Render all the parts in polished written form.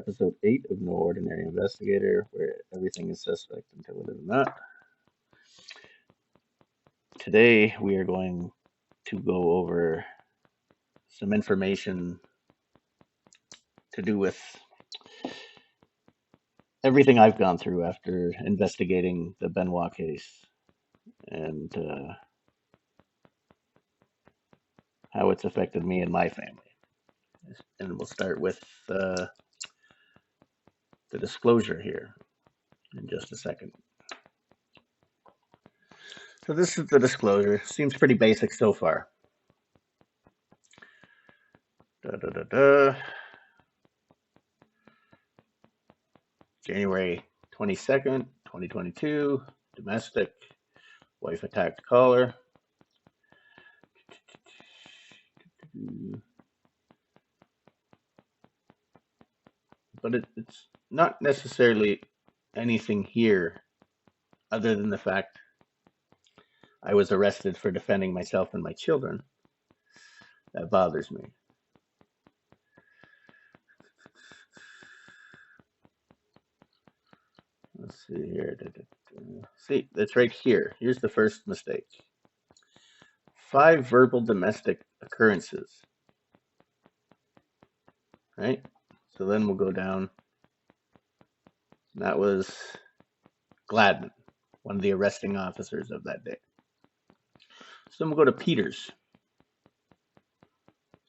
episode 8 of No Ordinary Investigator, where everything is suspect until it is not. Today, we are going to go over some information to do with everything I've gone through after investigating the Benoit case and how it's affected me and my family. And we'll start with the disclosure here in just a second. So this is the disclosure. Seems pretty basic so far. January 22nd, 2022, domestic, wife attacked caller. But it's not necessarily anything here other than the fact I was arrested for defending myself and my children. That bothers me. Let's see here. See, that's right here. Here's the first mistake. 5 verbal domestic occurrences. Right? So then we'll go down. That was Gladman, one of the arresting officers of that day. So then we'll go to Peters.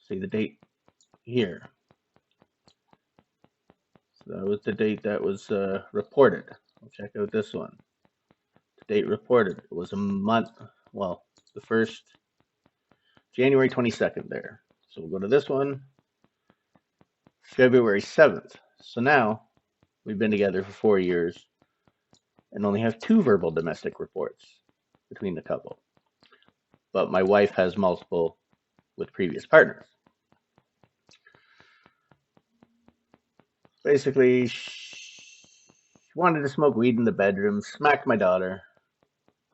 See the date here. So that was the date that was reported. We'll check out this one. The date reported. It was a month, well, the first January 22nd there. So we'll go to this one, February 7th. So now we've been together for 4 years and only have 2 verbal domestic reports between the couple. But my wife has multiple with previous partners. Basically, she wanted to smoke weed in the bedroom, smacked my daughter.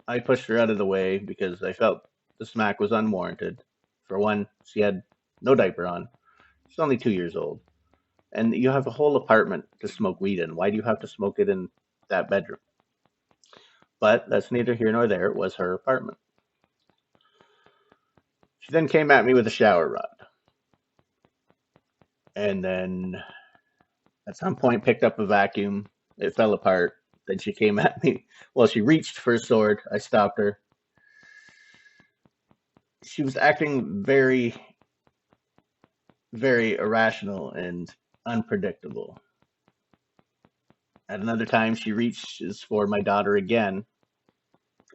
I pushed her out of the way because I felt the smack was unwarranted. For one, she had no diaper on. She's only 2 years old. And you have a whole apartment to smoke weed in. Why do you have to smoke it in that bedroom? But that's neither here nor there. It was her apartment. She then came at me with a shower rod. And then at some point picked up a vacuum. It fell apart. Then she came at me. Well, she reached for a sword. I stopped her. She was acting very, very irrational and unpredictable. At another time, she reaches for my daughter again,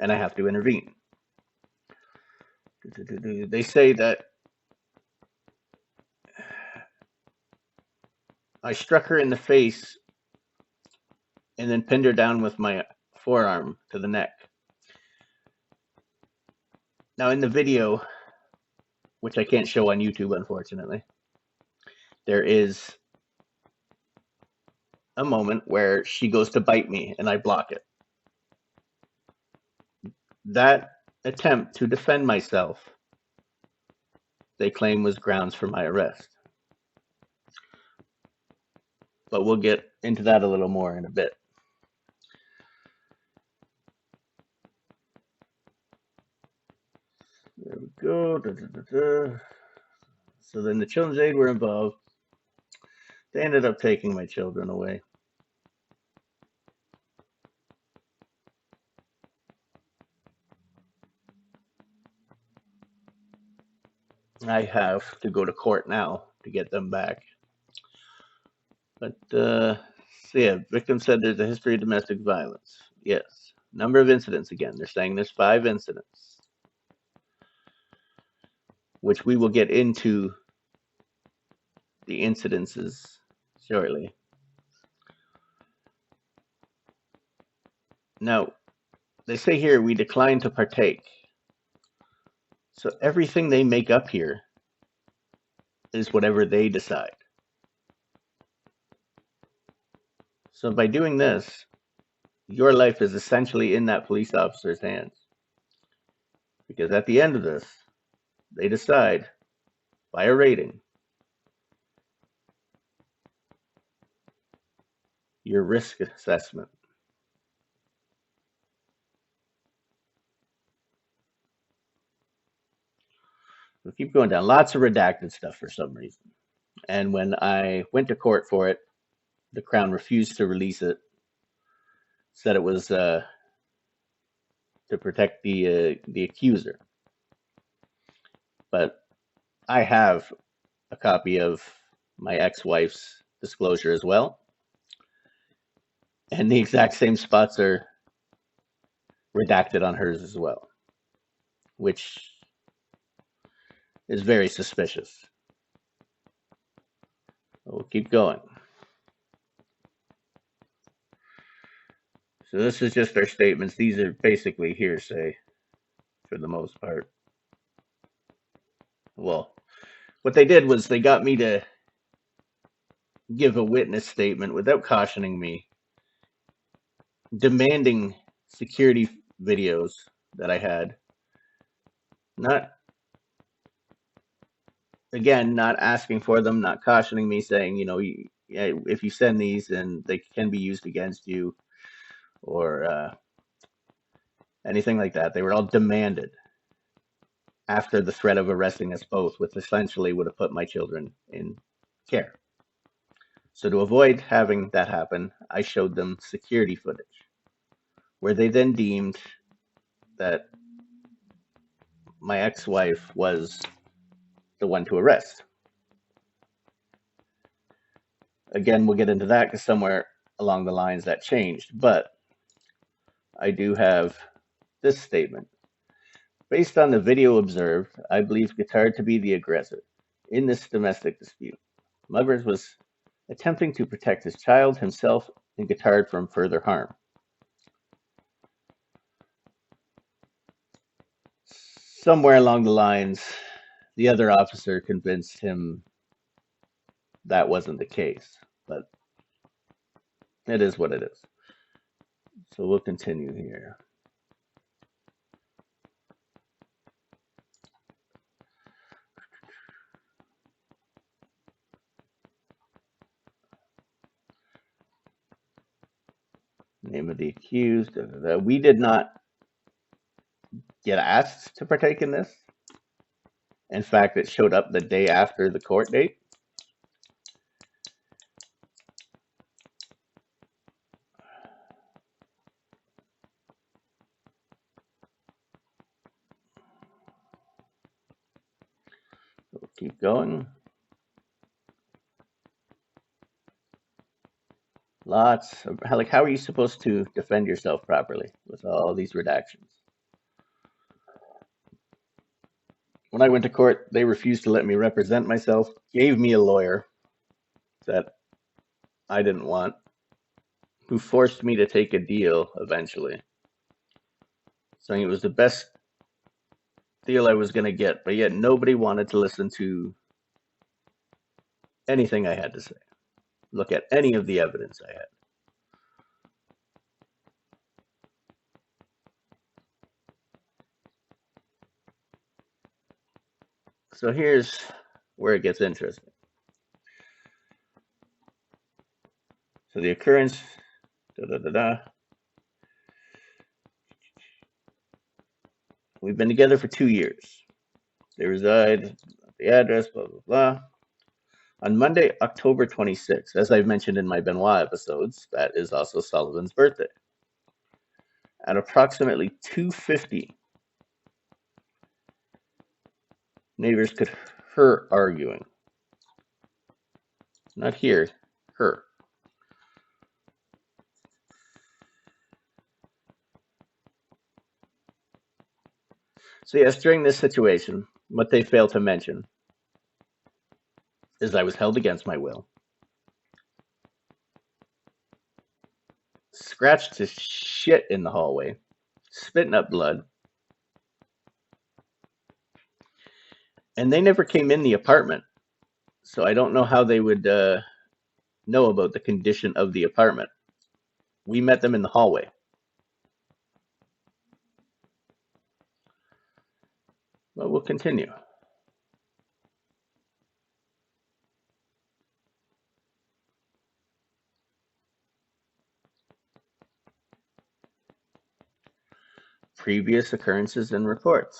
and I have to intervene. They say that I struck her in the face and then pinned her down with my forearm to the neck. Now, in the video, which I can't show on YouTube, unfortunately, there is a moment where she goes to bite me and I block it. That attempt to defend myself, they claim, was grounds for my arrest. But we'll get into that a little more in a bit. There we go. So then the Children's Aid were involved. They ended up taking my children away. I have to go to court now to get them back. But, so yeah, victim said there's a history of domestic violence. Yes. Number of incidents again. They're saying there's 5 incidents, which we will get into the incidences shortly. Now, they say here we decline to partake. So everything they make up here is whatever they decide. So by doing this, your life is essentially in that police officer's hands. Because at the end of this, they decide by a rating your risk assessment. We'll keep going down. Lots of redacted stuff for some reason. And when I went to court for it, the Crown refused to release it. Said it was to protect the accuser. But I have a copy of my ex-wife's disclosure as well, and the exact same spots are redacted on hers as well, which is very suspicious. We'll keep going. So this is just our statements. These are basically hearsay for the most part. Well, what they did was they got me to give a witness statement without cautioning me, demanding security videos that I had. Not asking for them, not cautioning me, saying, if you send these, then they can be used against you, or anything like that. They were all demanded after the threat of arresting us both, which essentially would have put my children in care. So to avoid having that happen, I showed them security footage, where they then deemed that my ex-wife was the one to arrest. Again, we'll get into that because somewhere along the lines that changed, but I do have this statement. Based on the video observed, I believe Guittard to be the aggressor in this domestic dispute. Muggers was attempting to protect his child, himself, and Guittard from further harm. Somewhere along the lines, the other officer convinced him that wasn't the case, but it is what it is. So we'll continue here. Name of the accused. We did not get asked to partake in this. In fact, it showed up the day after the court date. We'll keep going. Lots of, how are you supposed to defend yourself properly with all these redactions? When I went to court, they refused to let me represent myself, gave me a lawyer that I didn't want, who forced me to take a deal eventually, saying it was the best deal I was going to get, but yet nobody wanted to listen to anything I had to say, look at any of the evidence I had. So here's where it gets interesting. So the occurrence, We've been together for 2 years. They reside at the address, blah, blah, blah. On Monday, October 26th, as I've mentioned in my Benoit episodes, that is also Sullivan's birthday. At approximately 2:50, neighbors could hear her arguing. Not here, her. So yes, during this situation, what they failed to mention is I was held against my will, scratched to shit in the hallway, spitting up blood, and they never came in the apartment. So I don't know how they would know about the condition of the apartment. We met them in the hallway. Well, we'll continue. Previous occurrences and reports.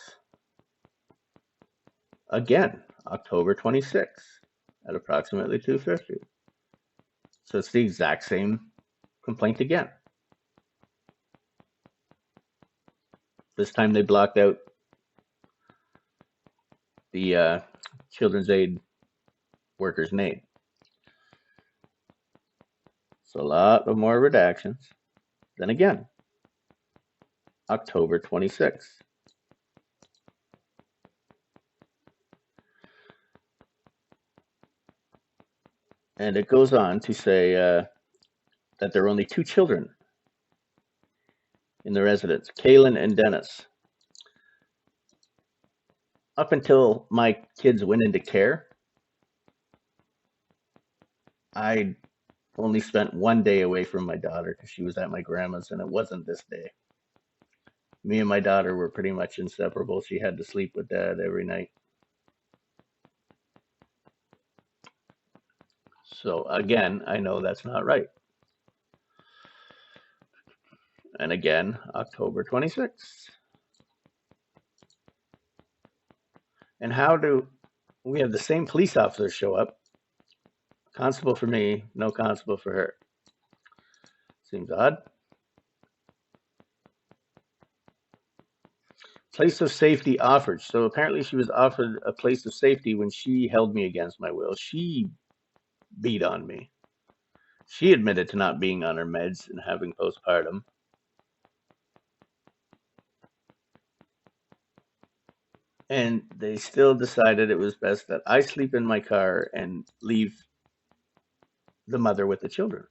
Again, October 26th at approximately 2:50. So it's the exact same complaint again. This time they blocked out the children's aid worker's name. So a lot of more redactions. Then again, October 26th. And it goes on to say that there are only 2 children in the residence, Kaylin and Dennis. Up until my kids went into care, I only spent 1 day away from my daughter because she was at my grandma's, and it wasn't this day. Me and my daughter were pretty much inseparable. She had to sleep with Dad every night. So again, I know that's not right. And again, October 26th. And how do we have the same police officers show up? Constable for me, no constable for her. Seems odd. Place of safety offered. So apparently she was offered a place of safety when she held me against my will. She beat on me. She admitted to not being on her meds and having postpartum. And they still decided it was best that I sleep in my car and leave the mother with the children.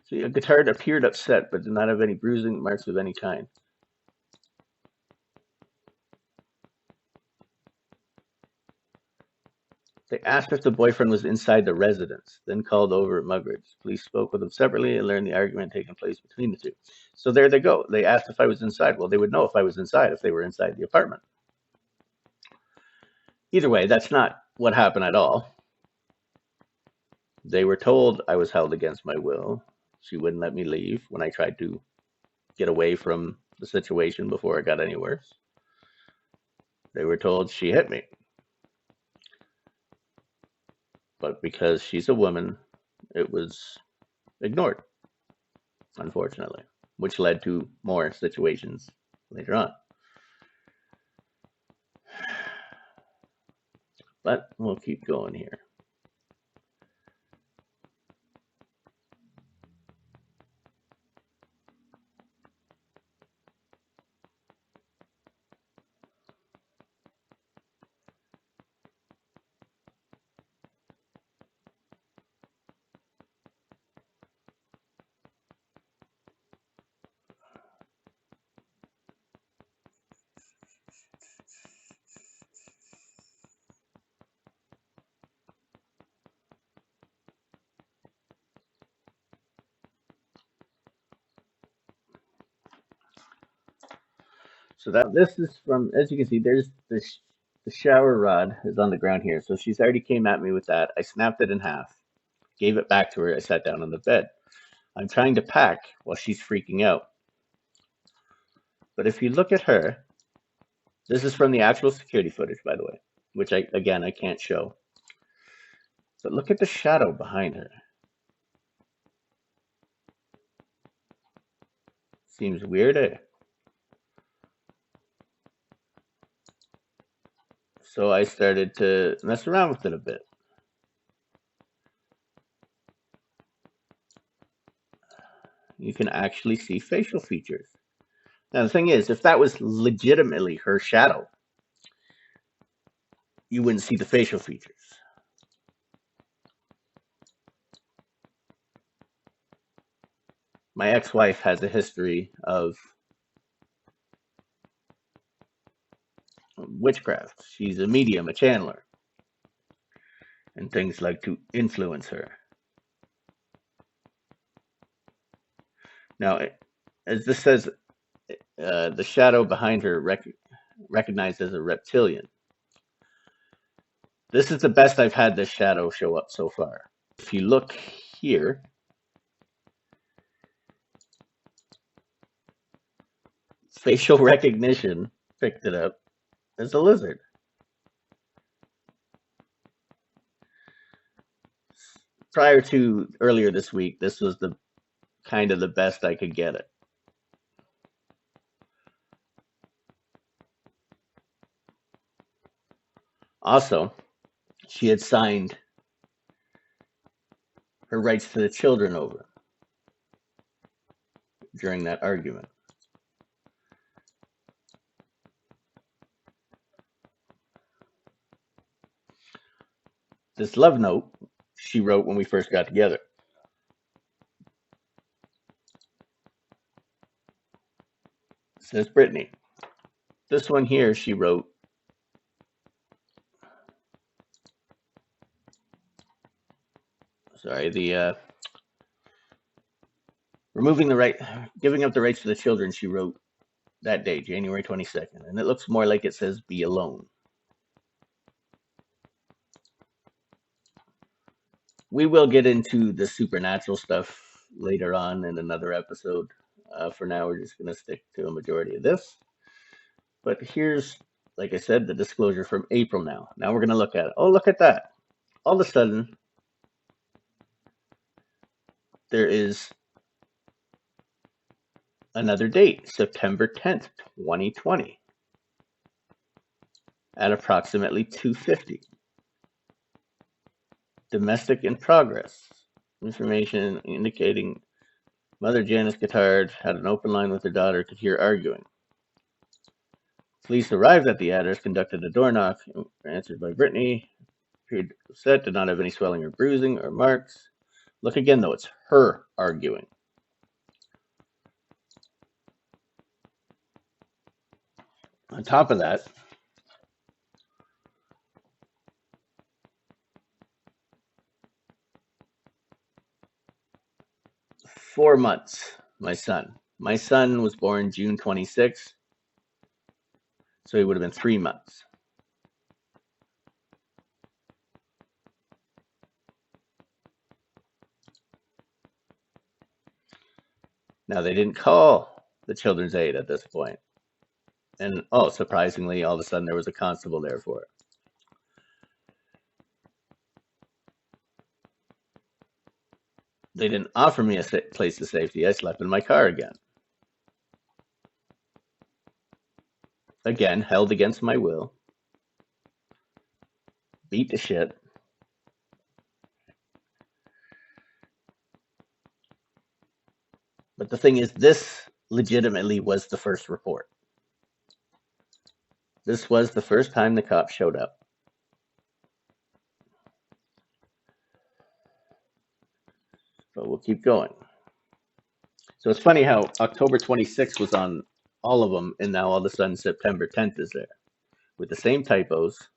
See, Guittard appeared upset, but did not have any bruising marks of any kind. They asked if the boyfriend was inside the residence, then called over at Mugridge. Police spoke with them separately and learned the argument taking place between the two. So there they go. They asked if I was inside. Well, they would know if I was inside if they were inside the apartment. Either way, that's not what happened at all. They were told I was held against my will. She wouldn't let me leave when I tried to get away from the situation before it got any worse. They were told she hit me. But because she's a woman, it was ignored, unfortunately, which led to more situations later on. But we'll keep going here. So that this is from, as you can see, there's this, the shower rod is on the ground here. So she's already came at me with that. I snapped it in half, gave it back to her. I sat down on the bed. I'm trying to pack while she's freaking out. But if you look at her, this is from the actual security footage, by the way, which I can't show. But look at the shadow behind her. Seems weird, eh? So I started to mess around with it a bit. You can actually see facial features. Now, the thing is, if that was legitimately her shadow, you wouldn't see the facial features. My ex-wife has a history of witchcraft. She's a medium, a channeler, and things like to influence her. Now, as this says, the shadow behind her recognized as a reptilian. This is the best I've had this shadow show up so far. If you look here, facial recognition picked it up as a lizard. Prior to earlier this week, this was the kind of the best I could get it. Also, she had signed her rights to the children over during that argument. This love note she wrote when we first got together. It says, Brittany. This one here she wrote removing the right, giving up the rights to the children, she wrote that day, January 22nd. And it looks more like it says be alone. We will get into the supernatural stuff later on in another episode. For now, we're just going to stick to a majority of this. But here's, like I said, the disclosure from April now. Now we're going to look at it. Oh, look at that. All of a sudden, there is another date, September 10th, 2020, at approximately 2:50. Domestic in progress. Information indicating Mother Janice Guittard had an open line with her daughter, could hear arguing. Police arrived at the address, conducted a door knock, answered by Brittany. Appeared upset, did not have any swelling or bruising or marks. Look again, though, it's her arguing. On top of that, "4 months, my son. My son was born June 26th, so he would have been 3 months. Now, they didn't call the children's aid at this point. And, surprisingly, all of a sudden there was a constable there for it. They didn't offer me a place of safety. I slept in my car again. Again, held against my will. Beat to shit. But the thing is, this legitimately was the first report. This was the first time the cops showed up. But we'll keep going. So it's funny how October 26th was on all of them, and now all of a sudden September 10th is there. With the same typos,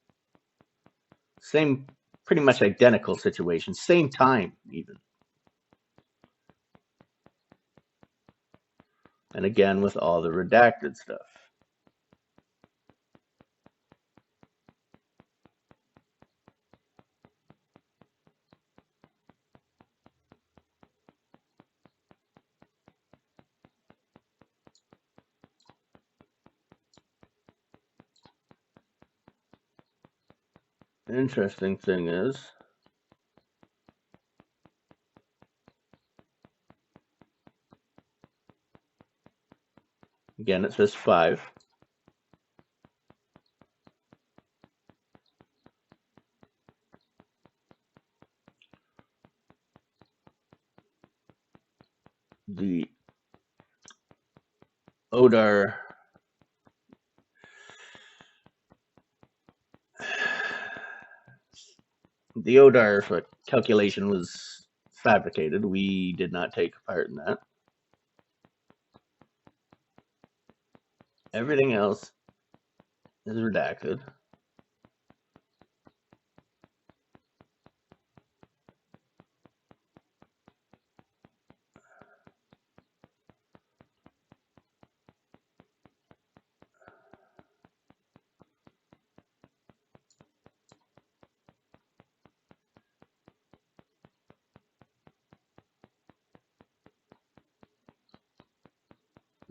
same pretty much identical situation, same time even. And again with all the redacted stuff. The interesting thing is, again, it says 5. The ODAR calculation was fabricated. We did not take part in that. Everything else is redacted.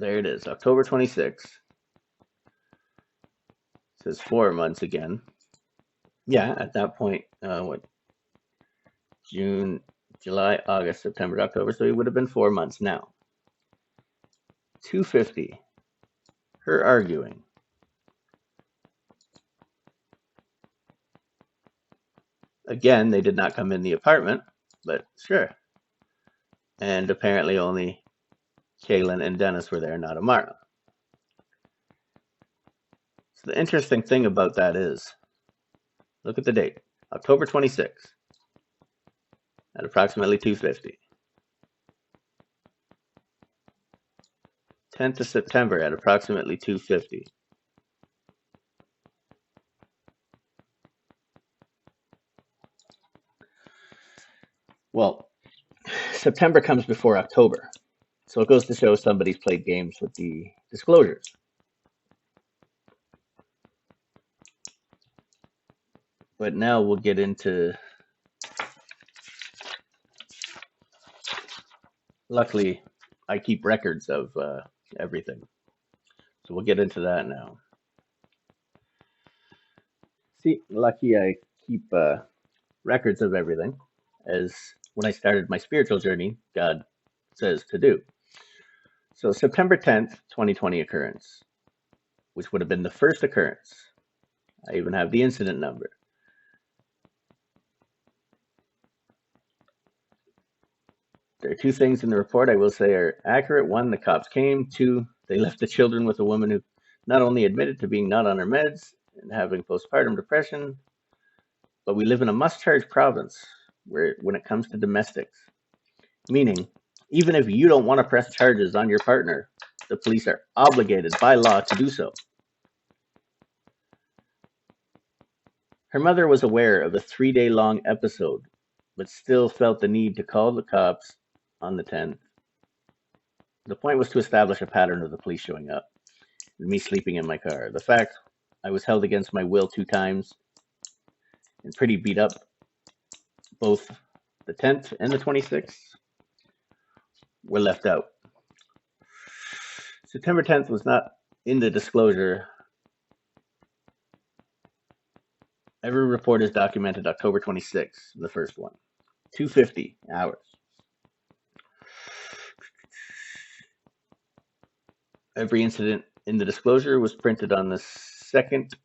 There it is, October 26th. It says 4 months again. Yeah, at that point, June, July, August, September, October. So it would have been 4 months now. 250. Her arguing. Again, they did not come in the apartment, but sure. And apparently only Kaylin and Dennis were there, not Amara. So the interesting thing about that is, look at the date, October 26th at approximately 2:50. 10th of September at approximately 2:50. Well, September comes before October. So it goes to show somebody's played games with the disclosures. But now we'll get into, luckily, I keep records of everything. So we'll get into that now. See, lucky I keep records of everything, as when I started my spiritual journey, God says to do. So September 10th, 2020 occurrence, which would have been the first occurrence. I even have the incident number. There are two things in the report I will say are accurate. One, the cops came. Two, they left the children with a woman who not only admitted to being not on her meds and having postpartum depression, but we live in a must-charge province where, when it comes to domestics, meaning even if you don't want to press charges on your partner, the police are obligated by law to do so. Her mother was aware of a 3-day-long episode, but still felt the need to call the cops on the 10th. The point was to establish a pattern of the police showing up and me sleeping in my car. The fact I was held against my will 2 times and pretty beat up, both the 10th and the 26th, were left out. September 10th was not in the disclosure. Every report is documented October 26th, the first one. 2:50 hours. Every incident in the disclosure was printed on the second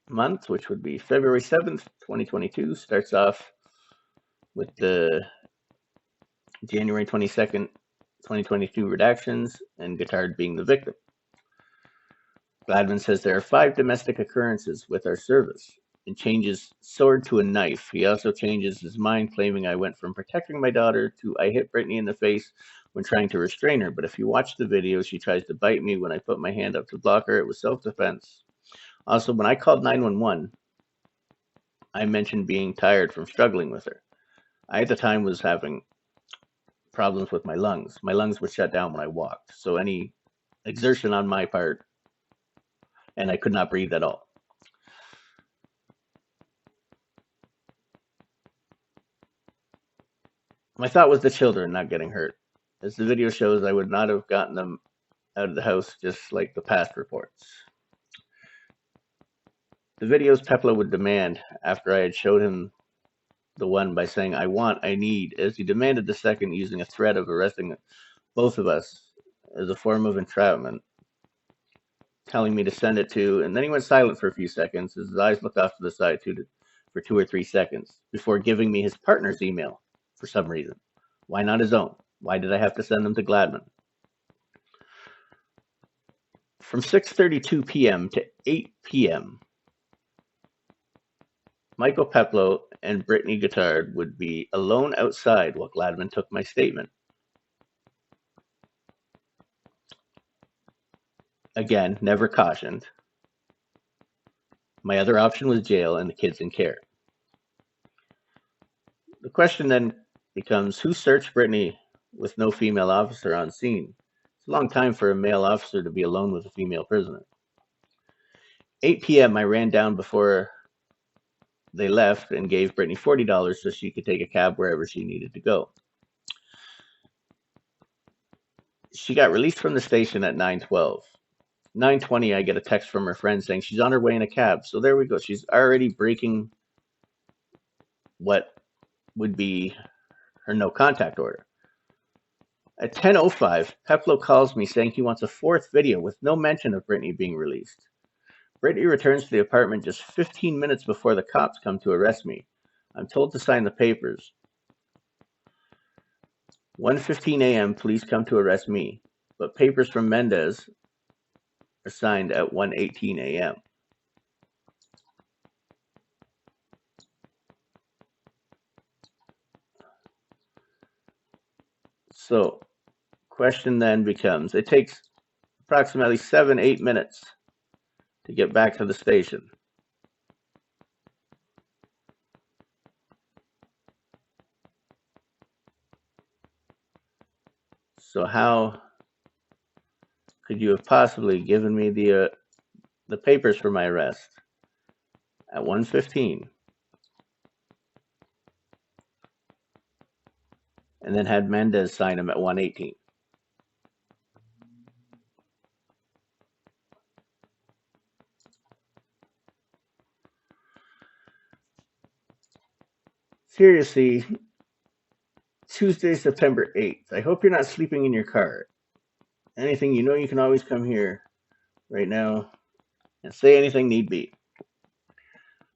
month, which would be February 7th, 2022. Starts off with the January 22nd, 2022 redactions, and Guittard being the victim. Gladman says there are 5 domestic occurrences with our service and changes sword to a knife. He also changes his mind, claiming I went from protecting my daughter to I hit Brittany in the face when trying to restrain her. But if you watch the video, she tries to bite me when I put my hand up to block her. It was self-defense. Also, when I called 911, I mentioned being tired from struggling with her. I, at the time, was having problems with my lungs. My lungs would shut down when I walked, so any exertion on my part, and I could not breathe at all. My thought was the children not getting hurt. As the video shows, I would not have gotten them out of the house, just like the past reports. The videos Peplo would demand after I had showed him the one by saying, I want, I need, as he demanded the second using a threat of arresting both of us as a form of entrapment, telling me to send it to, and then he went silent for a few seconds as his eyes looked off to the side for 2 or 3 seconds before giving me his partner's email for some reason. Why not his own? Why did I have to send them to Gladman? From 6:32 p.m. to 8 p.m., Michael Peplo and Brittany Guittard would be alone outside while Gladman took my statement. Again, never cautioned. My other option was jail and the kids in care. The question then becomes, who searched Brittany with no female officer on scene? It's a long time for a male officer to be alone with a female prisoner. 8 p.m. I ran down before they left and gave Brittany $40 so she could take a cab wherever she needed to go. She got released from the station at 9:12. 9:20, I get a text from her friend saying she's on her way in a cab. So there we go. She's already breaking what would be her no contact order. At 10:05, Peplo calls me saying he wants a fourth video with no mention of Brittany being released. Brittany returns to the apartment just 15 minutes before the cops come to arrest me. I'm told to sign the papers. 1:15 a.m., police come to arrest me, but papers from Mendez are signed at 1:18 a.m. So, question then becomes, it takes approximately 7-8 minutes to get back to the station. So how could you have possibly given me the papers for my arrest at 1:15 and then had Mendez sign them at 1:18? Seriously, Tuesday, September 8th. I hope you're not sleeping in your car. Anything, you can always come here right now and say anything need be.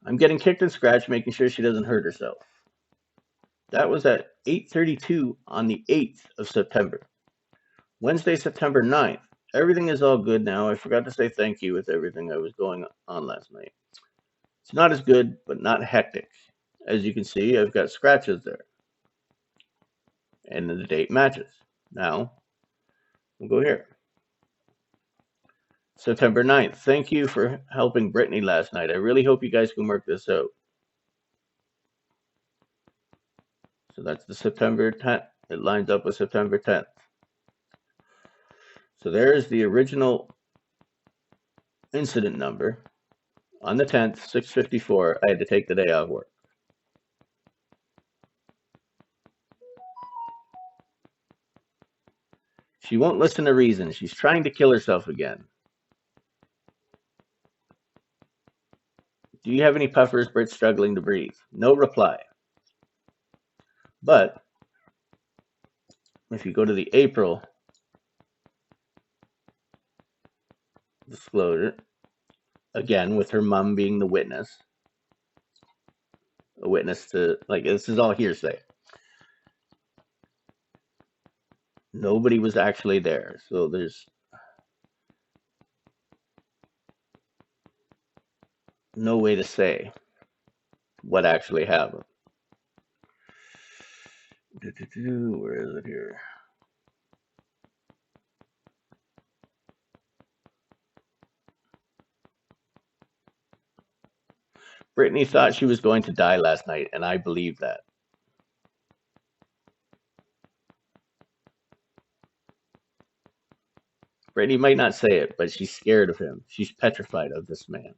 I'm getting kicked and scratched, making sure she doesn't hurt herself. That was at 8:32 on the 8th of September. Wednesday, September 9th. Everything is all good now. I forgot to say thank you with everything that was going on last night. It's not as good, but not hectic. As you can see, I've got scratches there. And the date matches. Now, we'll go here. September 9th. Thank you for helping Brittany last night. I really hope you guys can work this out. So that's the September 10th. It lines up with September 10th. So there's the original incident number. On the 10th, 6:54, I had to take the day off work. She won't listen to reason. She's trying to kill herself again. Do you have any puffers? Britt's struggling to breathe. No reply. But if you go to the April disclosure, again, with her mom being the witness, a witness to, like, this is all hearsay. Nobody was actually there, so there's no way to say what actually happened. Where is it here? Brittany thought she was going to die last night, and I believe that. Brittany might not say it, but she's scared of him. She's petrified of this man.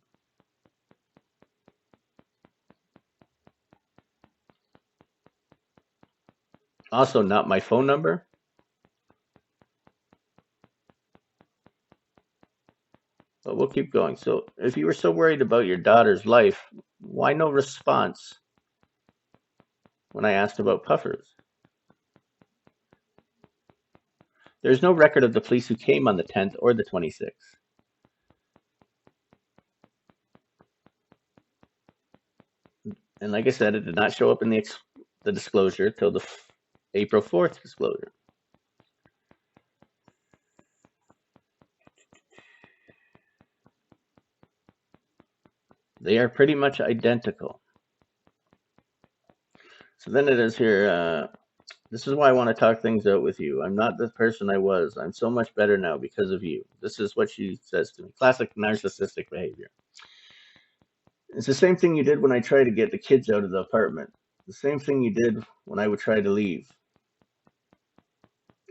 Also, not my phone number. But we'll keep going. So, if you were so worried about your daughter's life, why no response when I asked about puffers? There's no record of the police who came on the 10th or the 26th. And like I said, it did not show up in the disclosure till the April 4th disclosure. They are pretty much identical. So then it is here, this is why I want to talk things out with you. I'm not the person I was. I'm so much better now because of you. This is what she says to me. Classic narcissistic behavior. It's the same thing you did when I tried to get the kids out of the apartment. The same thing you did when I would try to leave.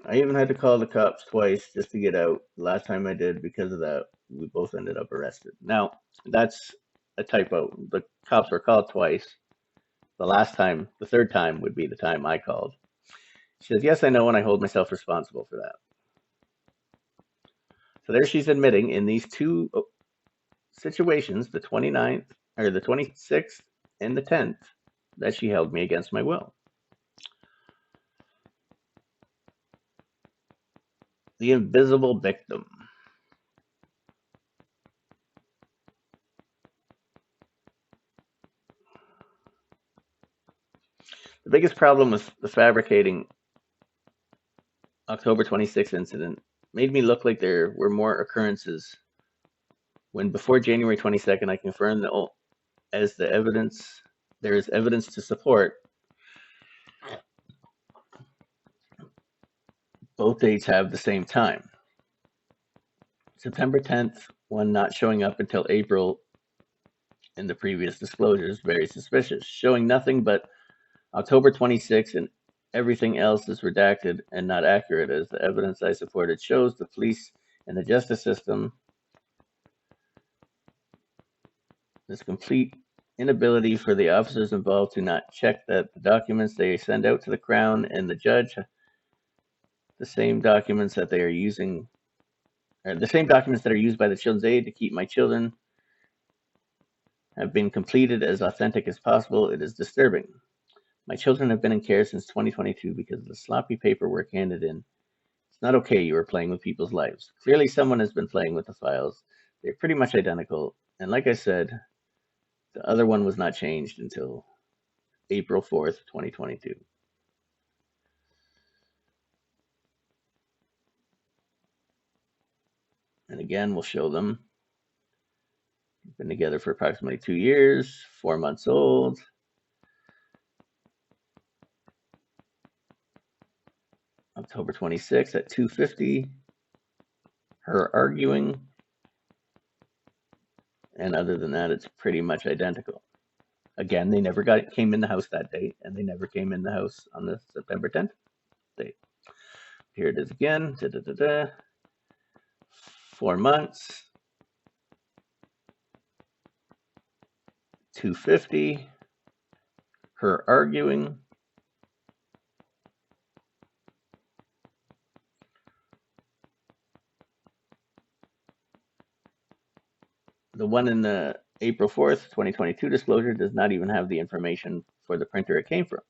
I even had to call the cops twice just to get out. The last time I did, because of that, we both ended up arrested. Now, that's a typo. The cops were called twice. The third time would be the time I called. She says, yes, I know, and I hold myself responsible for that. So there she's admitting in these two situations, the 29th or the 26th and the 10th, that she held me against my will. The invisible victim. The biggest problem with the fabricating October 26th incident made me look like there were more occurrences when before January 22nd I confirmed that as the evidence, there is evidence to support both dates have the same time. September 10th, one not showing up until April in the previous disclosures, very suspicious. Showing nothing but October 26th and everything else is redacted and not accurate, as the evidence I supported shows the police and the justice system. This complete inability for the officers involved to not check that the documents they send out to the Crown and the judge, the same documents that they are using, or the same documents that are used by the Children's Aid to keep my children, have been completed as authentic as possible. It is disturbing. My children have been in care since 2022 because of the sloppy paperwork handed in. It's not okay you are playing with people's lives. Clearly someone has been playing with the files. They're pretty much identical. And like I said, the other one was not changed until April 4th, 2022. And again, we'll show them. We've been together for approximately 2 years, 4 months old. October 26th at 2:50, her arguing. And other than that, it's pretty much identical. Again, they never came in the house that date, and they never came in the house on the September 10th date. Here it is again. 4 months. 2:50. Her arguing. The one in the April 4th, 2022 disclosure does not even have the information for the printer it came from.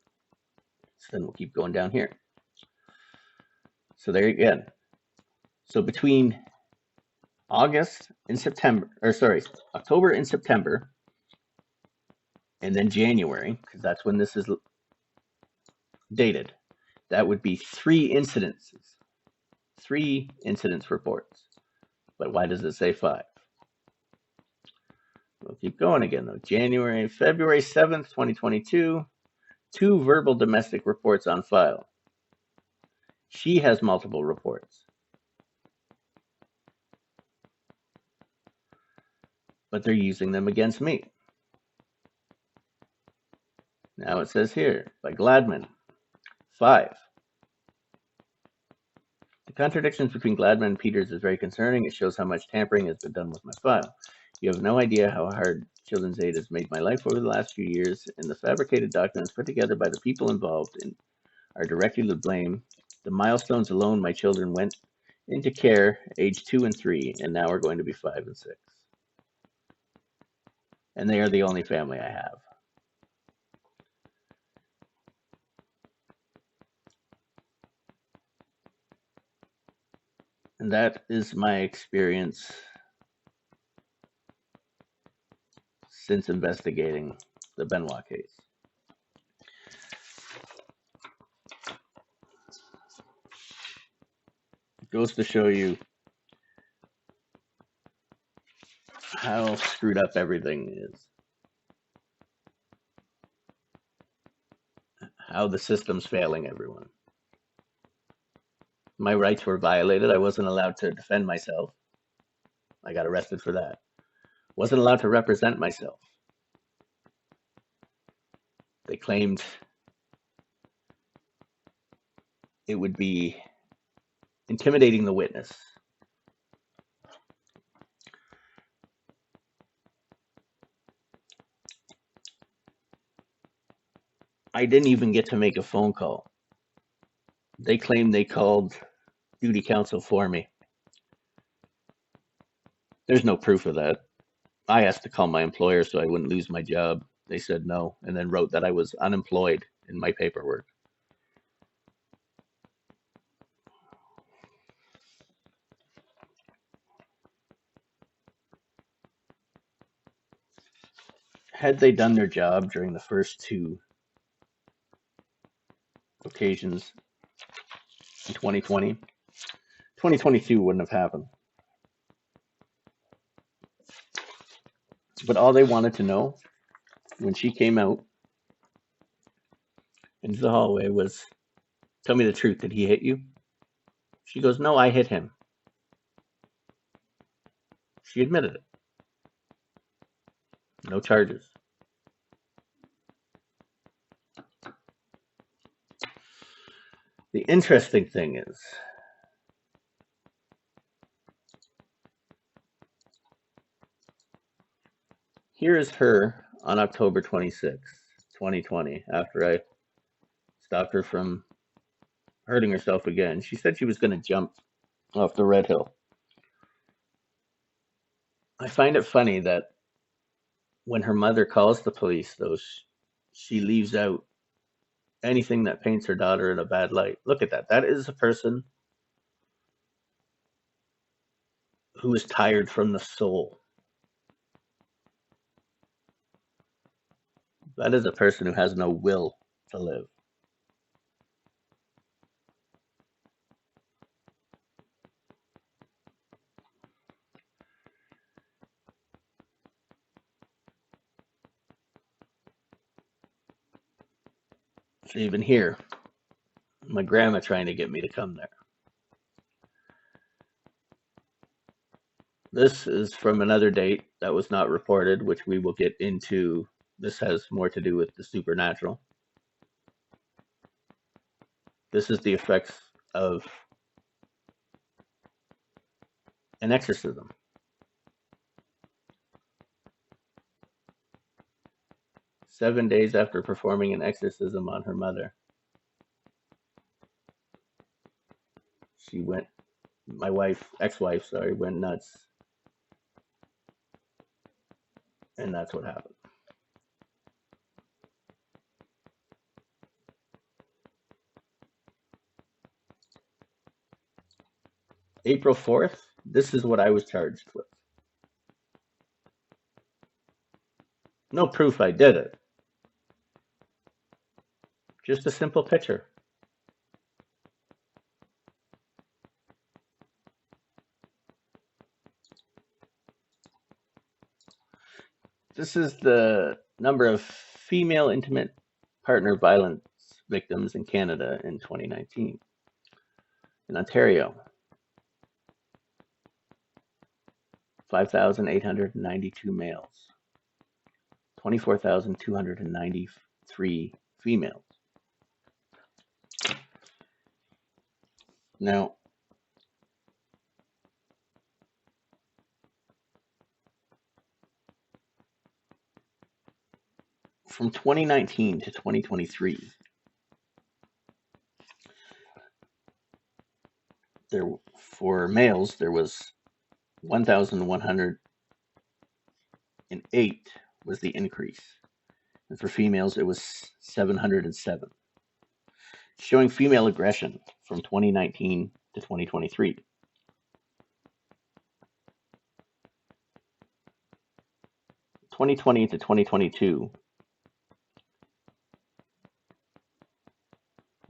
So then we'll keep going down here. So there again. So between August and September, or sorry, October and September, and then January, because that's when this is dated, that would be 3 incidences. 3 incidents reports. But why does it say 5? We'll keep going again though. February 7th, 2022, 2 verbal domestic reports on file. She has multiple reports. But they're using them against me. Now it says here, by Gladman, 5. The contradictions between Gladman and Peters is very concerning. It shows how much tampering has been done with my file. You have no idea how hard Children's Aid has made my life over the last few years, and the fabricated documents put together by the people involved are directly to blame. The milestones alone, my children went into care age 2 and 3, and now are going to be 5 and 6. And they are the only family I have. And that is my experience since investigating the Benoit case. It goes to show you how screwed up everything is. How the system's failing everyone. My rights were violated. I wasn't allowed to defend myself. I got arrested for that. Wasn't allowed to represent myself. They claimed it would be intimidating the witness. I didn't even get to make a phone call. They claimed they called duty counsel for me. There's no proof of that. I asked to call my employer so I wouldn't lose my job. They said no, and then wrote that I was unemployed in my paperwork. Had they done their job during the first two occasions in 2020, 2022 wouldn't have happened. But all they wanted to know when she came out into the hallway was, tell me the truth, did he hit you? She goes, no, I hit him. She admitted it. No charges. The interesting thing is, here is her on October 26th, 2020, after I stopped her from hurting herself again. She said she was going to jump off the Red Hill. I find it funny that when her mother calls the police, though, she leaves out anything that paints her daughter in a bad light. Look at that. That is a person who is tired from the soul. That is a person who has no will to live. So even here, my grandma trying to get me to come there. This is from another date that was not reported, which we will get into. This has more to do with the supernatural. This is the effects of an exorcism. Seven days after performing an exorcism on her mother, she went, my ex-wife, sorry, went nuts. And that's what happened. April 4th, this is what I was charged with. No proof I did it. Just a simple picture. This is the number of female intimate partner violence victims in Canada in 2019. In Ontario, 5,892 males, 24,293 females. Now, from 2019 to 2023, for males, there was 1,108 was the increase. And for females, it was 707, showing female aggression from 2019 to 2023. 2020 to 2022,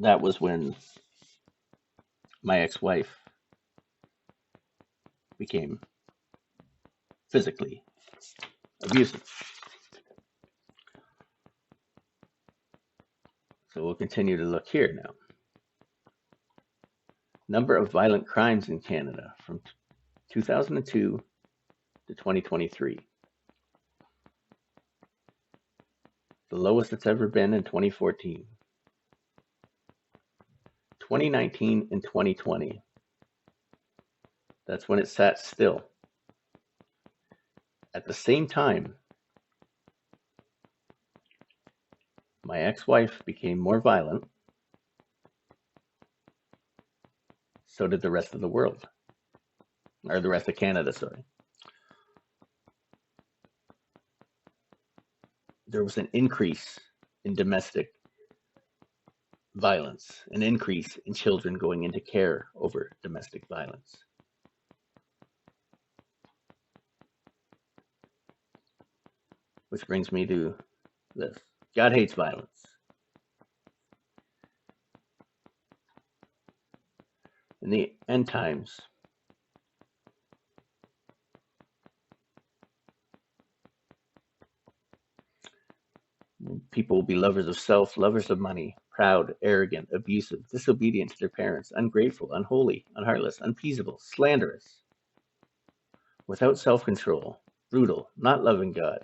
that was when my ex-wife became physically abusive. So we'll continue to look here now. Number of violent crimes in Canada from 2002 to 2023. The lowest it's ever been in 2014. 2019 and 2020. That's when it sat still. At the same time, my ex-wife became more violent. So did the rest of the world. Or the rest of Canada, sorry. there was an increase in domestic violence, an increase in children going into care over domestic violence. Which brings me to this. God hates violence. In the end times, people will be lovers of self, lovers of money, proud, arrogant, abusive, disobedient to their parents, ungrateful, unholy, unheartless, unpeaceable, slanderous, without self-control, brutal, not loving God,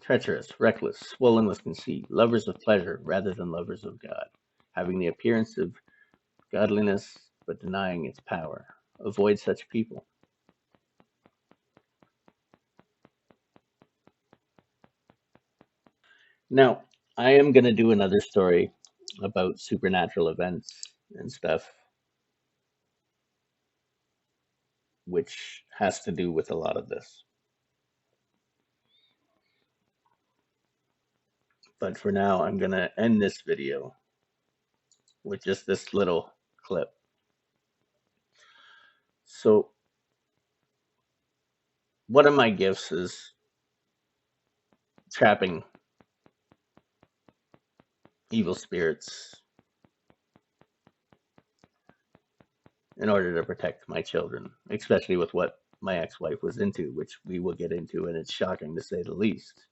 treacherous, reckless, swollen with conceit, lovers of pleasure rather than lovers of God, having the appearance of godliness but denying its power. Avoid such people. Now, I am going to do another story about supernatural events and stuff, which has to do with a lot of this. But for now, I'm going to end this video with just this little clip. So, one of my gifts is trapping evil spirits in order to protect my children, especially with what my ex-wife was into, which we will get into, and it's shocking to say the least.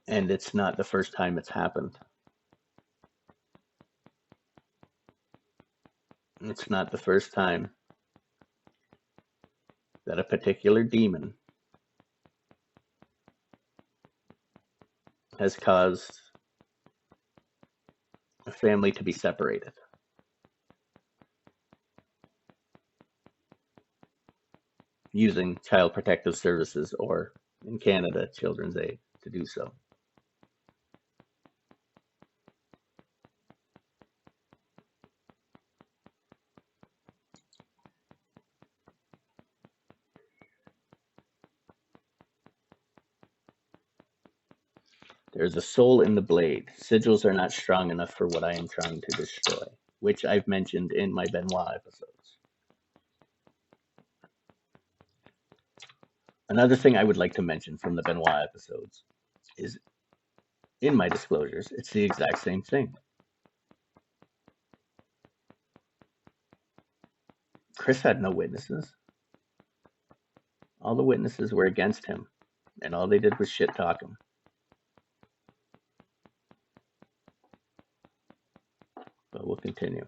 And it's not the first time it's happened. It's not the first time that a particular demon has caused a family to be separated. Using Child Protective Services, or in Canada, Children's Aid, to do so. There's a soul in the blade. Sigils are not strong enough for what I am trying to destroy, which I've mentioned in my Benoit episodes. Another thing I would like to mention from the Benoit episodes is, in my disclosures, it's the exact same thing. Chris had no witnesses. All the witnesses were against him, and all they did was shit talk him. But we'll continue.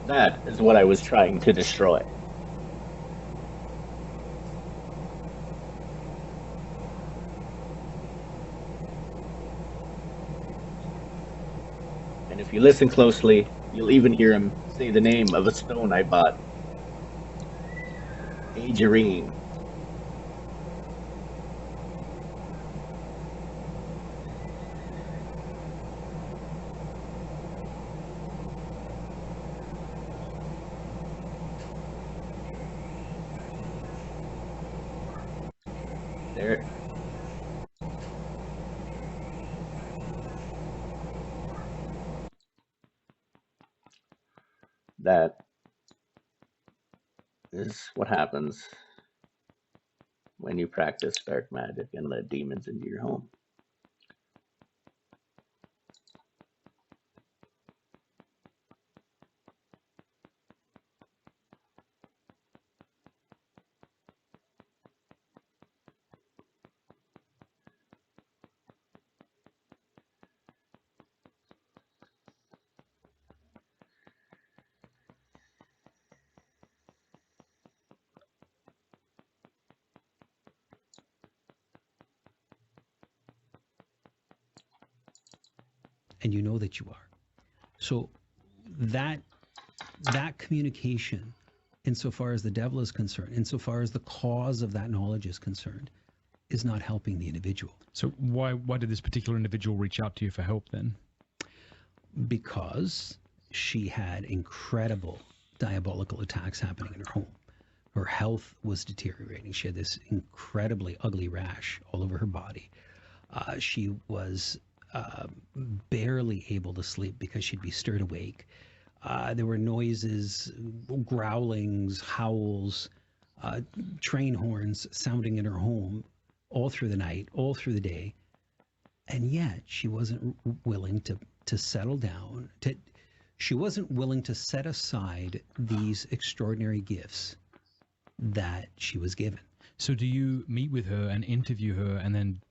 That is what I was trying to destroy. And if you listen closely, you'll even hear him say the name of a stone I bought. Agerine. There, that is what happens when you practice dark magic and let demons into your home. And you know that you are. So that communication, insofar as the devil is concerned, insofar as the cause of that knowledge is concerned, is not helping the individual. So why did this particular individual reach out to you for help then? Because she had incredible diabolical attacks happening in her home. Her health was deteriorating. She had this incredibly ugly rash all over her body. She was barely able to sleep because she'd be stirred awake. There were noises, growlings, howls, train horns sounding in her home all through the night, all through the day. And yet she wasn't willing to settle down. She wasn't willing to set aside these extraordinary gifts that she was given. So do you meet with her and interview her and then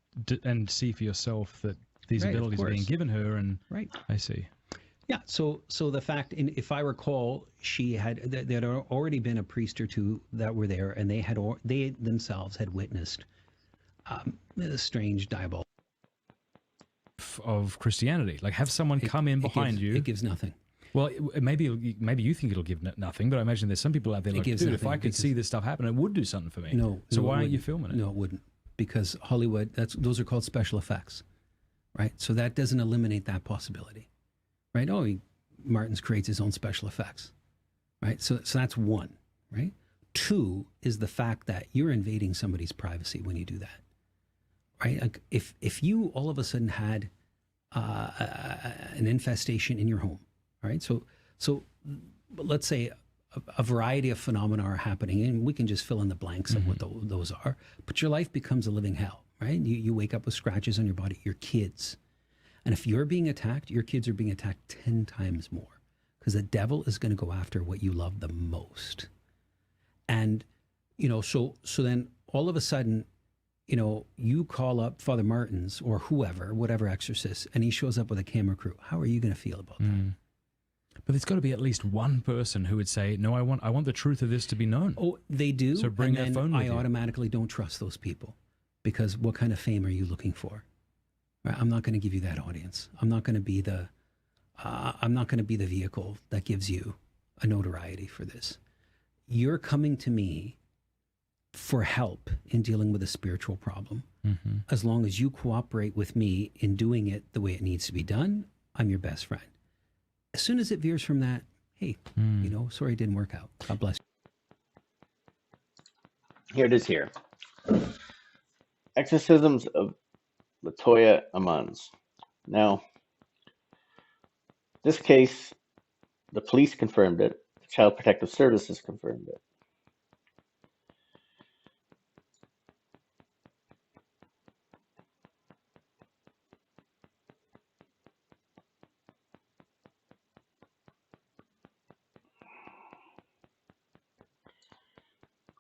and see for yourself that these abilities are being given her? And right, I see. Yeah. So the fact, if I recall, there had already been a priest or two that were there, and they themselves had witnessed a strange diabolical of Christianity. Like, have someone come in behind you. It gives nothing. Well, maybe you think it'll give nothing, but I imagine there's some people out there like, dude, if I could see this stuff happen, it would do something for me. No. So why aren't you filming it? No, it wouldn't. Because Hollywood, those are called special effects, right? So that doesn't eliminate that possibility, right? Martins creates his own special effects, right? So that's one, right? Two is the fact that you're invading somebody's privacy when you do that, right? Like if you all of a sudden had an infestation in your home, right? So let's say a variety of phenomena are happening, and we can just fill in the blanks of what those are. But your life becomes a living hell, right? You wake up with scratches on your body, your kids. And if you're being attacked, your kids are being attacked 10 times more, because the devil is going to go after what you love the most. And, so then all of a sudden, you call up Father Martins or whoever, whatever exorcist, and he shows up with a camera crew. How are you going to feel about that? But there's got to be at least one person who would say, no, I want the truth of this to be known. Oh, they do. So bring that phone with you. I automatically don't trust those people, because what kind of fame are you looking for? Right? I'm not going to give you that audience. I'm not going to be the vehicle that gives you a notoriety for this. You're coming to me for help in dealing with a spiritual problem. As long as you cooperate with me in doing it the way it needs to be done, I'm your best friend. As soon as it veers from that, hey, sorry it didn't work out. God bless you. Here it is here. Exorcisms of Latoya Amons. Now, this case, the police confirmed it. The Child Protective Services confirmed it.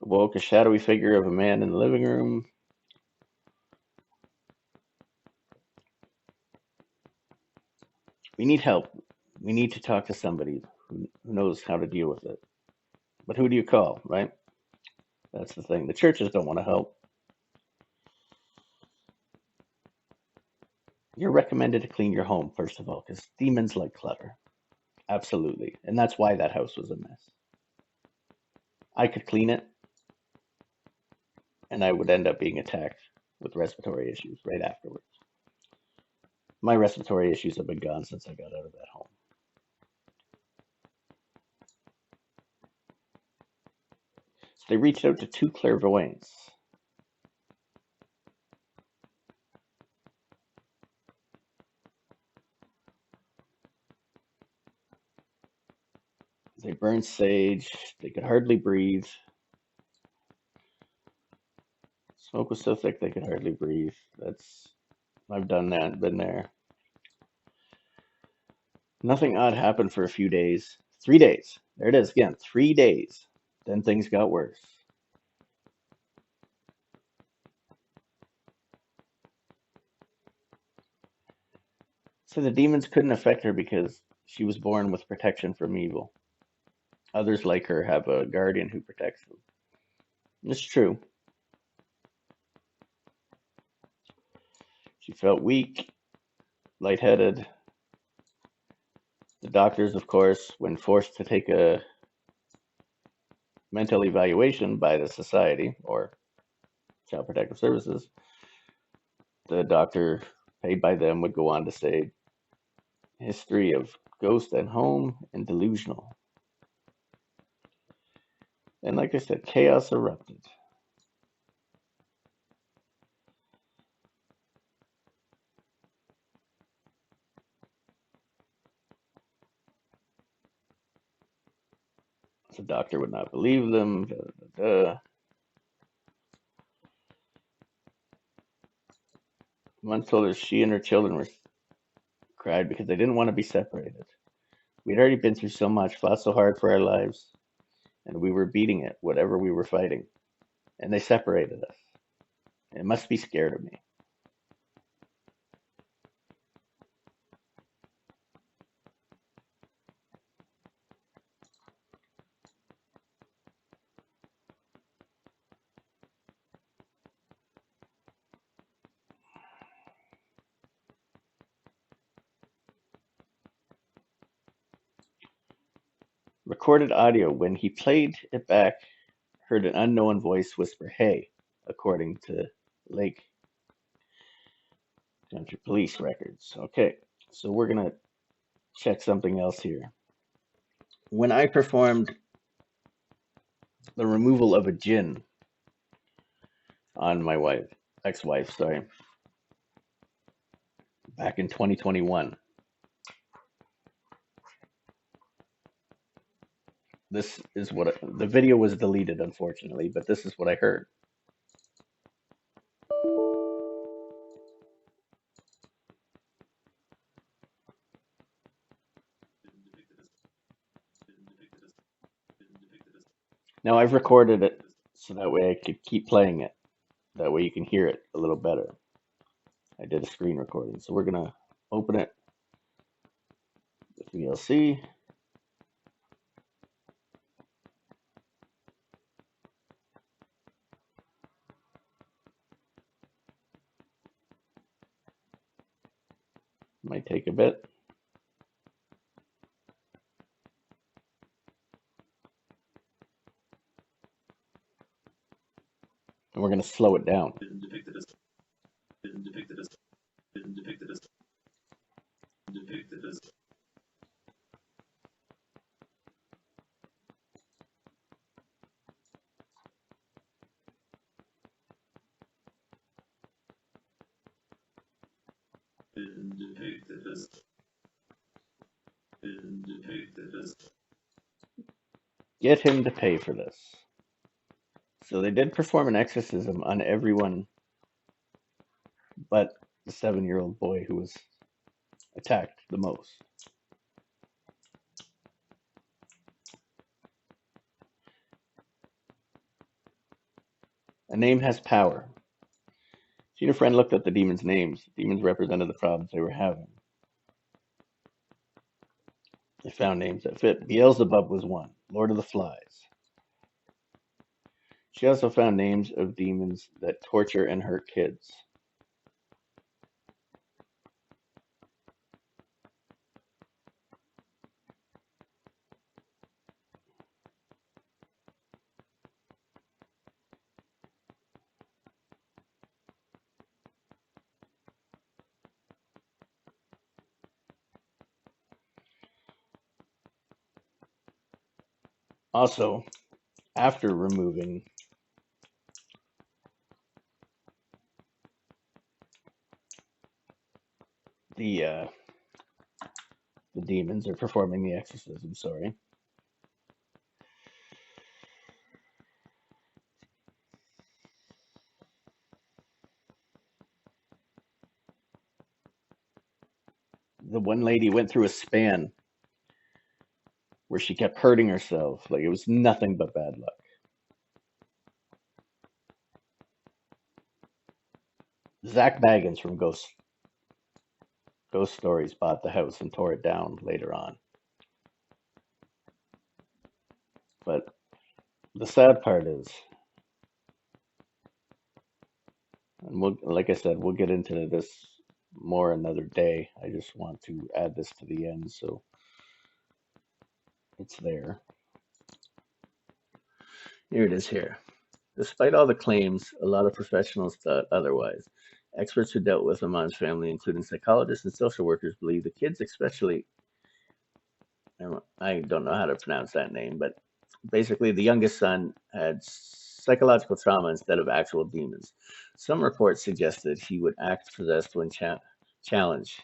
Awoke a shadowy figure of a man in the living room. We need help. We need to talk to somebody who knows how to deal with it. But who do you call, right? That's the thing. The churches don't want to help. You're recommended to clean your home, first of all, because demons like clutter. Absolutely. And that's why that house was a mess. I could clean it, and I would end up being attacked with respiratory issues right afterwards. My respiratory issues have been gone since I got out of that home. So they reached out to 2 clairvoyants. burned sage. They could hardly breathe. Smoke was so thick they could hardly breathe. I've done that, been there. Nothing odd happened for a few days. 3 days. There it is again. 3 days. Then things got worse. So the demons couldn't affect her because she was born with protection from evil. Others like her have a guardian who protects them. It's true. She felt weak, lightheaded. The doctors, of course, when forced to take a mental evaluation by the society or Child Protective Services, the doctor paid by them would go on to say, history of ghost at home and delusional. And like I said, chaos erupted. The doctor would not believe them. One told her she and her children were cried because they didn't want to be separated. We'd already been through so much, fought so hard for our lives, and we were beating it, whatever we were fighting. And they separated us. It must be scared of me. Recorded audio. When he played it back, heard an unknown voice whisper, "Hey," according to Lake Country Police records. Okay, so we're going to check something else here. When I performed the removal of a jinn on my ex-wife, sorry, back in 2021, this is what the video was deleted, unfortunately, but this is what I heard. Now I've recorded it so that way I could keep playing it. That way you can hear it a little better. I did a screen recording, so we're gonna open it with VLC. Might take a bit. And we're going to slow it down. Get him to pay for this. So they did perform an exorcism on everyone but the 7-year-old boy who was attacked the most. A name has power. She and her friend looked up the demons' names. Demons represented the problems they were having. They found names that fit. Beelzebub was one, Lord of the Flies. She also found names of demons that torture and hurt kids. Also, after removing the demons, or performing the exorcism, sorry, the one lady went through a span where she kept hurting herself. Like it was nothing but bad luck. Zach Baggins from Ghost Stories bought the house and tore it down later on. But the sad part is, and like I said, we'll get into this more another day. I just want to add this to the end so it's there. Here it is here. Despite all the claims, a lot of professionals thought otherwise. Experts who dealt with Aman's family, including psychologists and social workers, believe the kids, especially, I don't know how to pronounce that name, but basically the youngest son had psychological trauma instead of actual demons. Some reports suggested he would act possessed when challenged,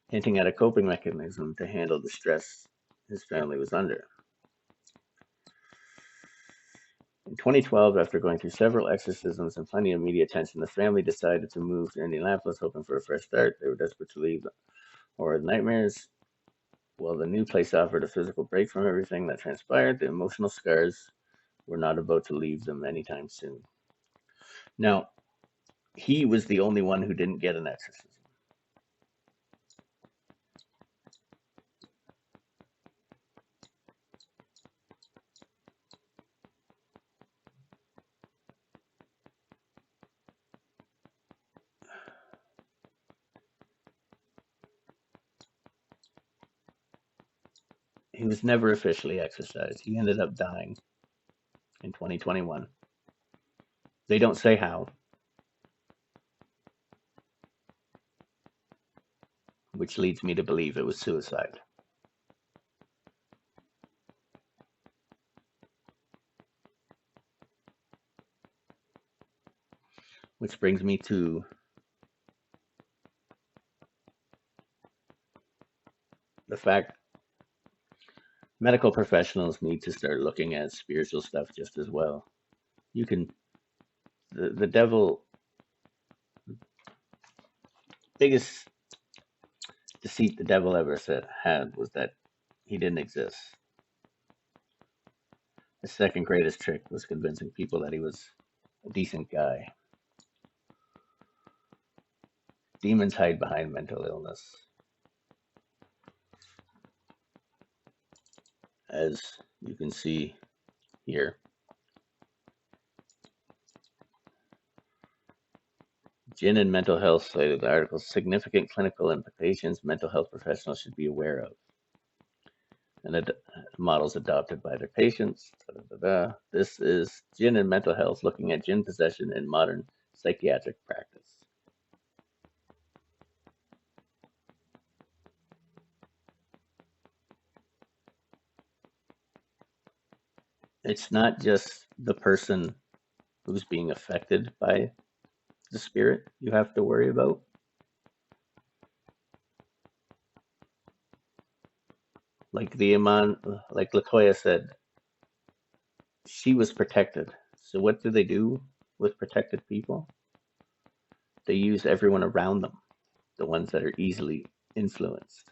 hinting at a coping mechanism to handle the stress his family was under. In 2012, after going through several exorcisms and plenty of media attention, the family decided to move to Indianapolis, hoping for a fresh start. They were desperate to leave the horrid nightmares. While the new place offered a physical break from everything that transpired, the emotional scars were not about to leave them anytime soon. Now, he was the only one who didn't get an exorcism. He was never officially exorcised. He ended up dying in 2021. They don't say how, which leads me to believe it was suicide. Which brings me to the fact medical professionals need to start looking at spiritual stuff just as well. You can, the devil, biggest deceit the devil ever had was that he didn't exist. The second greatest trick was convincing people that he was a decent guy. Demons hide behind mental illness. As you can see here, Jinn and mental health cited the article's significant clinical implications mental health professionals should be aware of, and models adopted by their patients. This is Jinn and mental health, looking at Jinn possession in modern psychiatric practice. It's not just the person who's being affected by the spirit you have to worry about. Like like Latoya said, she was protected. So what do they do with protected people? They use everyone around them, the ones that are easily influenced.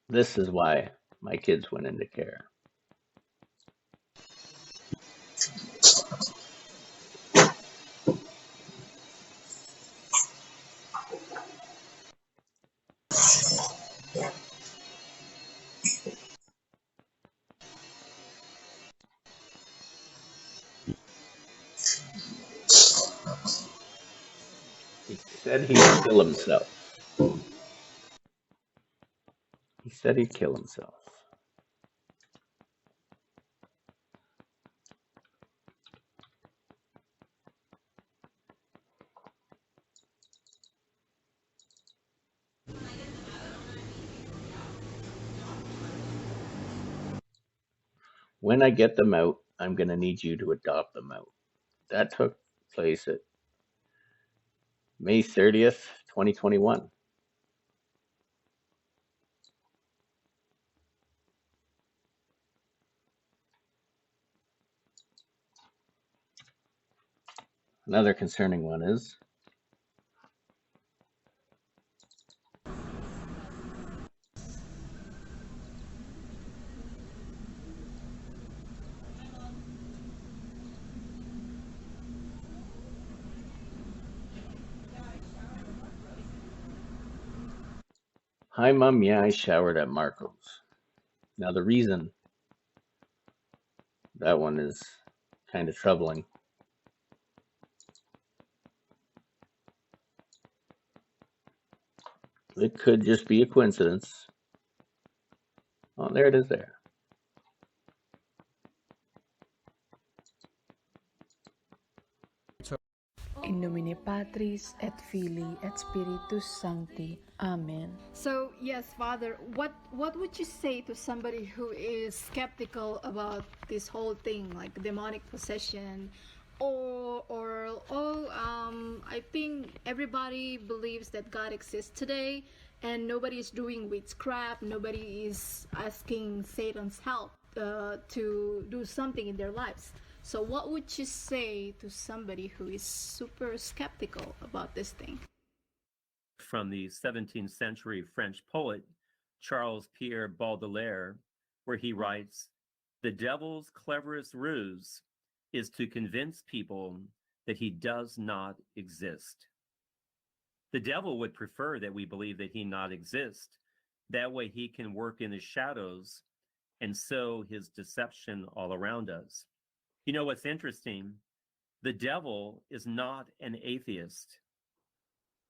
This is why my kids went into care. He said he'd kill himself. He said he'd kill himself. When I get them out, I'm going to need you to adopt them out. That took place at May 30th, 2021. Another concerning one is hi, Mom. Yeah, I showered at Marco's. Now, the reason that one is kind of troubling. It could just be a coincidence. Oh, there it is there. In nomine Patris et Filii et Spiritus Sancti. Amen. So yes, Father, what would you say to somebody who is skeptical about this whole thing, like demonic possession, I think everybody believes that God exists today, and nobody is doing witchcraft, nobody is asking Satan's help to do something in their lives. So what would you say to somebody who is super skeptical about this thing? From the 17th century French poet Charles Pierre Baudelaire, where he writes, "The devil's cleverest ruse is to convince people that he does not exist." The devil would prefer that we believe that he not exist. That way he can work in the shadows and sow his deception all around us. You know what's interesting? The devil is not an atheist.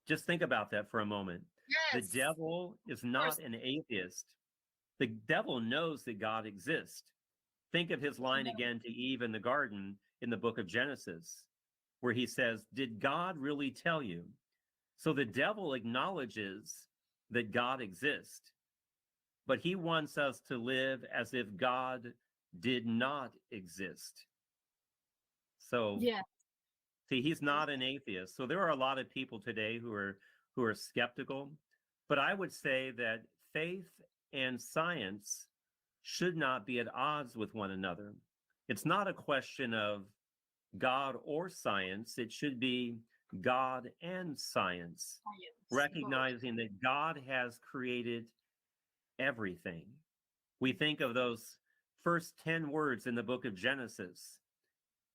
Just think about that for a moment. Yes. The devil is not an atheist. The devil knows that God exists. Think of his line again to Eve in the garden in the book of Genesis, where he says, "Did God really tell you?" So the devil acknowledges that God exists, but he wants us to live as if God did not exist. So Yeah. see, he's not an atheist. So there are a lot of people today who are skeptical, but I would say that faith and science should not be at odds with one another. It's not a question of God or science. It should be God and science, recognizing that God has created everything. We think of those first 10 words in the book of Genesis.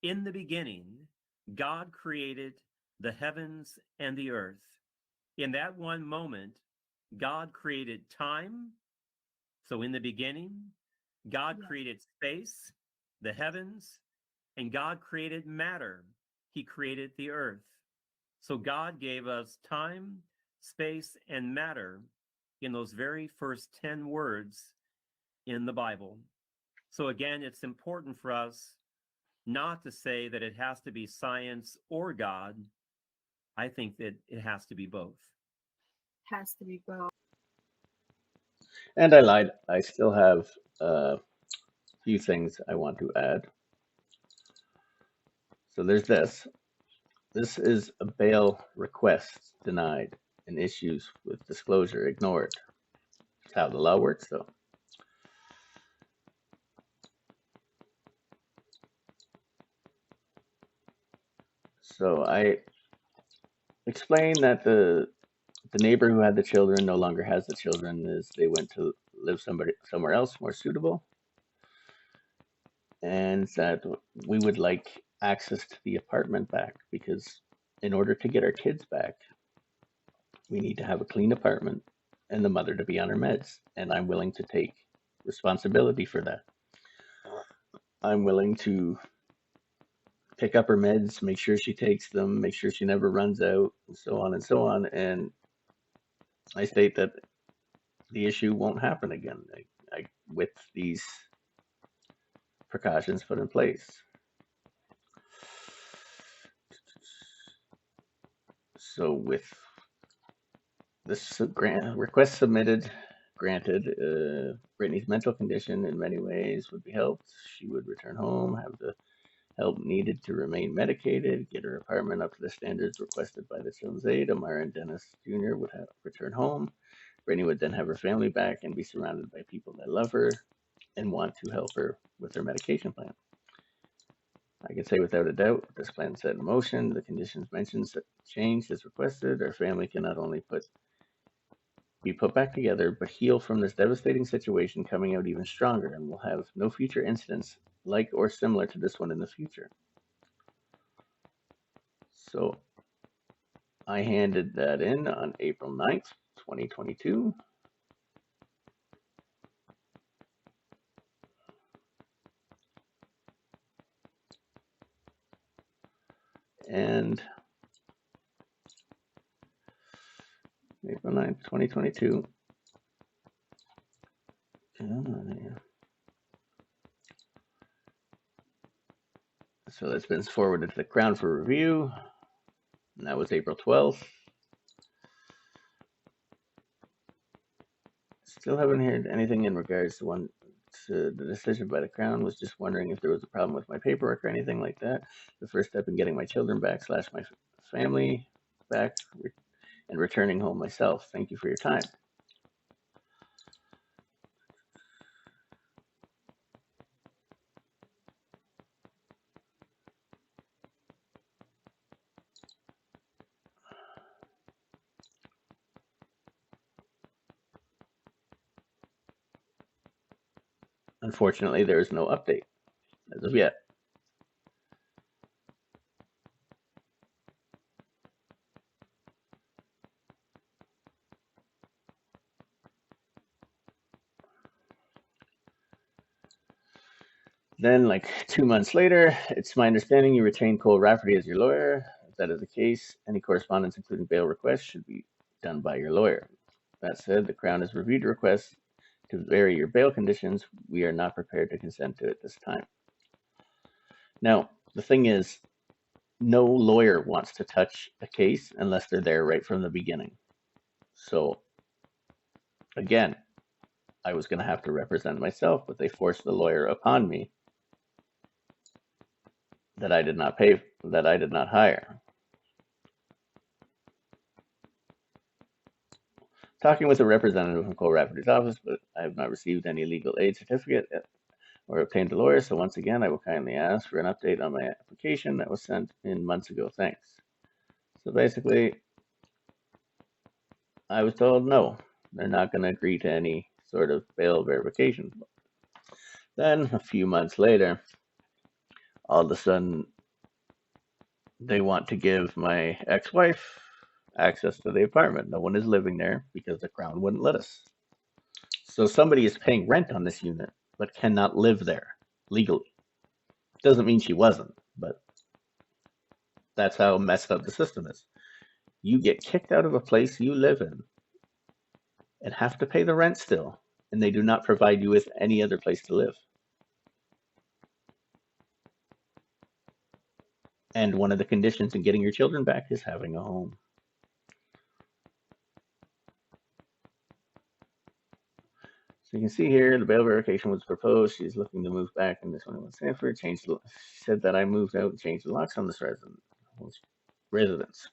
In the beginning, God created the heavens and the earth. In that one moment, God created time. So in the beginning, God created space, the heavens, and God created matter. He created the earth. So God gave us time, space, and matter in those very first 10 words in the Bible. So again, it's important for us not to say that it has to be science or God. I think that it has to be both. Has to be both. And I lied. I still have a few things I want to add. So there's this. This is a bail request denied and issues with disclosure ignored. That's how the law works, though. So I explained that the neighbor who had the children no longer has the children as they went to live somewhere else more suitable, and that we would like access to the apartment back because in order to get our kids back, we need to have a clean apartment and the mother to be on her meds, and I'm willing to take responsibility for that. I'm willing to pick up her meds, make sure she takes them, make sure she never runs out, and so on and so on. And I state that the issue won't happen again with these precautions put in place. So with this request submitted, granted, Brittany's mental condition in many ways would be helped. She would return home, have the help needed to remain medicated, get her apartment up to the standards requested by the children's aid. Amara and Dennis Jr. would have return home. Brittany would then have her family back and be surrounded by people that love her and want to help her with her medication plan. I can say without a doubt, this plan set in motion, the conditions mentioned changed as requested. Our family can not only be put back together, but heal from this devastating situation, coming out even stronger, and will have no future incidents like or similar to this one in the future. So I handed that in on April 9th, 2022. And April 9th, 2022. So that's been forwarded to the Crown for review. And that was April 12th. Still haven't heard anything in regards to the decision by the Crown. Was just wondering if there was a problem with my paperwork or anything like that. The first step in getting my children back / my family back and returning home myself. Thank you for your time. Unfortunately, there is no update as of yet. Then, like 2 months later, it's my understanding you retain Cole Rafferty as your lawyer. If that is the case, any correspondence, including bail requests, should be done by your lawyer. That said, the Crown has reviewed requests to vary your bail conditions. We are not prepared to consent to it this time. Now, the thing is, no lawyer wants to touch a case unless they're there right from the beginning. So, again, I was going to have to represent myself, but they forced the lawyer upon me that I did not pay, that I did not hire. Talking with a representative from Cole Rafferty's office, but I have not received any legal aid certificate or obtained a lawyer, so once again, I will kindly ask for an update on my application that was sent in months ago. Thanks. So basically, I was told no, they're not going to agree to any sort of bail verification. Then, a few months later, all of a sudden, they want to give my ex-wife access to the apartment. No one is living there because the Crown wouldn't let us. So somebody is paying rent on this unit, but cannot live there legally. Doesn't mean she wasn't, but that's how messed up the system is. You get kicked out of a place you live in and have to pay the rent still, and they do not provide you with any other place to live. And one of the conditions in getting your children back is having a home. So you can see here, the bail verification was proposed. She's looking to move back in this one in Sanford. Said that I moved out and changed the locks on this residence.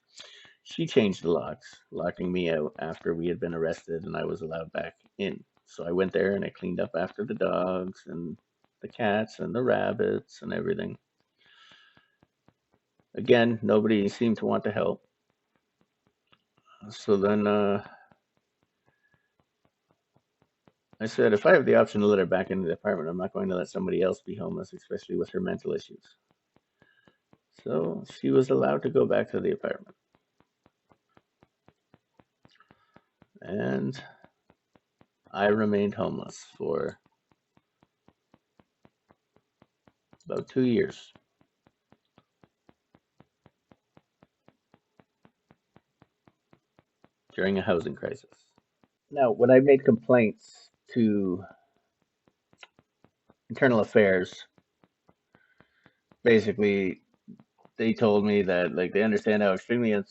She changed the locks, locking me out after we had been arrested and I was allowed back in. So I went there and I cleaned up after the dogs and the cats and the rabbits and everything. Again, nobody seemed to want to help. So then I said, if I have the option to let her back into the apartment, I'm not going to let somebody else be homeless, especially with her mental issues. So she was allowed to go back to the apartment. And I remained homeless for about 2 years. During a housing crisis. Now, when I made complaints to Internal Affairs, basically, they told me that they understand how extremely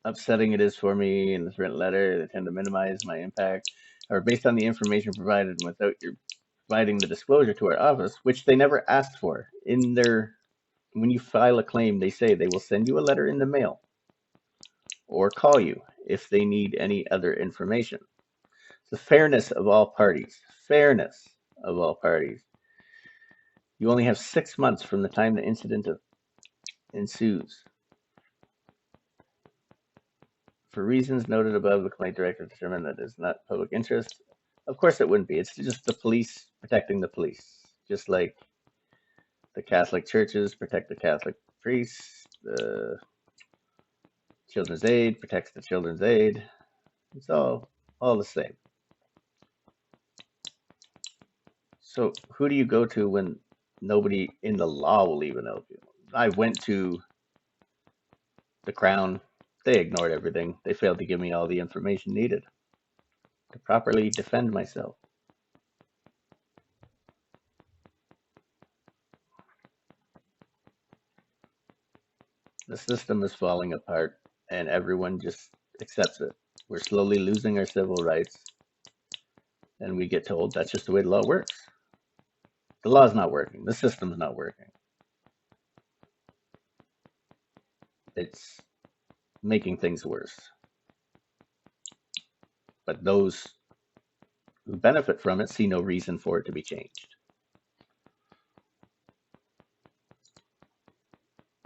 upsetting it is for me in this written letter. They tend to minimize my impact, or based on the information provided and without your providing the disclosure to our office, which they never asked for. When you file a claim, they say they will send you a letter in the mail or call you if they need any other information. The fairness of all parties. You only have 6 months from the time the incident ensues. For reasons noted above, the complaint director determined that it's not public interest. Of course it wouldn't be. It's just the police protecting the police. Just like the Catholic churches protect the Catholic priests, the Children's Aid protects the Children's Aid. It's all the same. So who do you go to when nobody in the law will even help you? I went to the Crown. They ignored everything. They failed to give me all the information needed to properly defend myself. The system is falling apart and everyone just accepts it. We're slowly losing our civil rights and we get told that's just the way the law works. The law's not working. The system's not working. It's making things worse. But those who benefit from it see no reason for it to be changed.